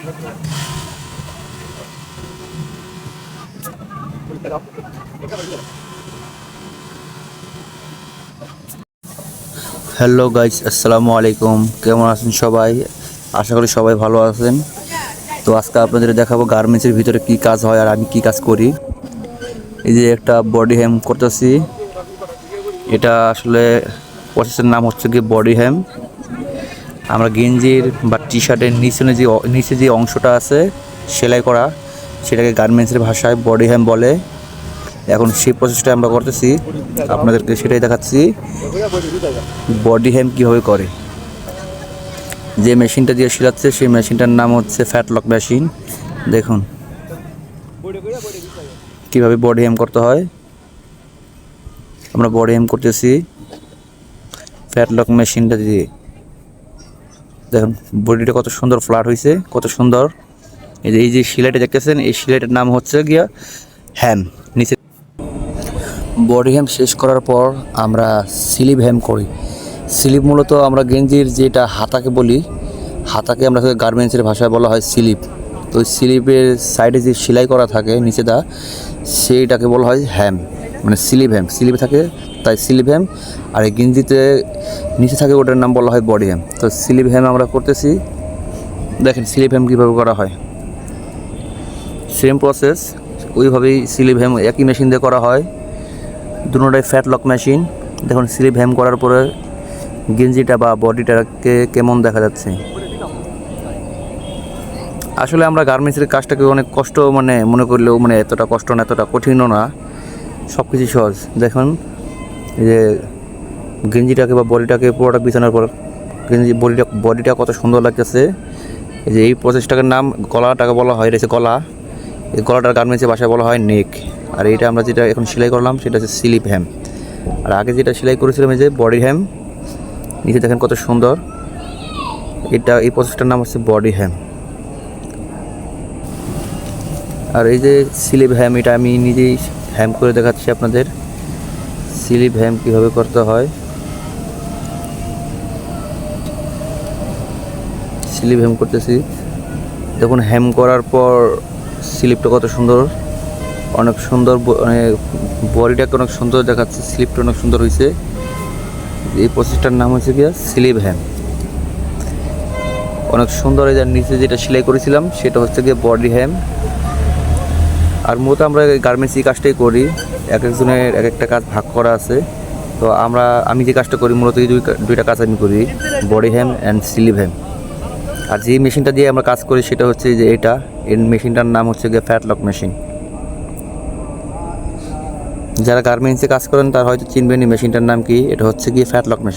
Hello guys, আসসালামু আলাইকুম। কেমন আছেন সবাই? আশা করি সবাই ভালো আছেন। তো আজকে আপনাদের দেখাবো গার্মেন্টসের ভিতরে কি কাজ হয় আর আমি কি কাজ করি। এই যে একটা বডি হ্যাম করতেছি। এটা আসলে প্রসেসের নাম হচ্ছে কি বডি হ্যাম। আমরা গেঞ্জির বা টি শার্টের নিচে যে অংশটা আছে সেলাই করা, সেটাকে গার্মেন্টসের ভাষায় বডি হ্যাম বলে। এখন সেই প্রসেসটা আমরা করতেছি, আপনাদেরকে সেটাই দেখাচ্ছি বডি হ্যাম কীভাবে করে। যে মেশিনটা দিয়ে সেলাচ্ছে সেই মেশিনটার নাম হচ্ছে ফ্যাটলক মেশিন। দেখুন কীভাবে বডি হ্যাম করতে হয়। আমরা বডি হ্যাম করতেছি ফ্যাটলক মেশিনটা দিয়ে। দেখুন বডিটা কত সুন্দর ফ্ল্যাট হয়েছে, কত সুন্দর। এই যে সেলাইটা দেখতেছেন, এই সেলাইটার নাম হচ্ছে গিয়া হ্যাম। নিচে বডি হ্যাম শেষ করার পর আমরা স্লিভ হ্যাম করি। স্লিভ মূলত আমরা গেঞ্জির যেটা হাতাকে বলি, হাতাকে আমরা গার্মেন্টসের ভাষায় বলা হয় স্লিভ। তো ওই স্লিভের সাইডে যে সেলাই করা থাকে নিচেটা, সেইটাকে বলা হয় হ্যাম, মানে স্লিভ হ্যাম। স্লিভ থাকে তাই স্লিভ হ্যাম, আর এই গেঞ্জিতে নিচে থাকে ওটার নাম বলা হয় বডি হ্যাম। তো স্লিভ হ্যাম আমরা করতেছি। দেখেন স্লিভ হ্যাম কীভাবে করা হয়, সেম প্রসেস ওইভাবেই স্লিভ হ্যাম একই মেশিন দিয়ে করা হয়। দুটোটাই ফ্যাটলক মেশিন। দেখুন স্লিভ হ্যাম করার পরে গেঞ্জিটা বা বডিটাকে কেমন দেখা যাচ্ছে। আসলে আমরা গার্মেন্টসের কাজটাকে অনেক কষ্ট মনে করলেও এতটা কষ্ট না, এতটা কঠিনও না, সব কিছু সহজ। দেখুন এই যে গেঞ্জিটাকে বা বডিটাকে পুরোটা বিছানোর পর বডিটা কত সুন্দর লাগতেছে। এই যে এই প্রসেসটাকে নাম গলাটাকে বলা হয়, এটা হচ্ছে গলা। এই গলাটার গার্মেন্টসের ভাষায় বলা হয় নেক। আর এইটা আমরা যেটা এখন সেলাই করলাম সেটা হচ্ছে স্লিভ হ্যাম। আর আগে যেটা সেলাই করেছিলাম এই যে বডি হ্যাম, নিচে দেখেন কত সুন্দর। এই প্রসেসটার নাম হচ্ছে বডি হ্যাম। আর এই যে স্লিভ হ্যাম, এটা আমি নিজেই হ্যাম করে দেখাচ্ছি আপনাদের। স্লিভ হ্যাম কীভাবে করতে হয়। স্লিভ হ্যাম করতেছি। দেখুন হ্যাম করার পর স্লিভটা কত সুন্দর, অনেক সুন্দর, বডিটাকে অনেক সুন্দর দেখাচ্ছে, স্লিভটা অনেক সুন্দর হয়েছে। এই প্রসেসটার নাম হচ্ছে গিয়া স্লিভ হ্যাম। অনেক সুন্দর। এই নিচে যেটা সেলাই করেছিলাম সেটা হচ্ছে গিয়ে বডি হ্যাম। আর মূলত আমরা গার্মেন্টস এই কাজটাই করি, এক একজনের এক একটা কাজ ভাগ করা আছে। তো আমি যে কাজটা করি মূলত এই দুইটা কাজ আমি করি, বডি হ্যাম অ্যান্ড স্লিভ হ্যাম। আর যে মেশিনটা দিয়ে আমরা কাজ করি সেটা হচ্ছে যে এই মেশিনটার নাম হচ্ছে গিয়ে ফ্যাটলক মেশিন। যারা গার্মেন্টসে কাজ করেন তারা হয়তো চিনবেন এই মেশিনটার নাম কি। এটা হচ্ছে গিয়ে ফ্যাটলক মেশিন।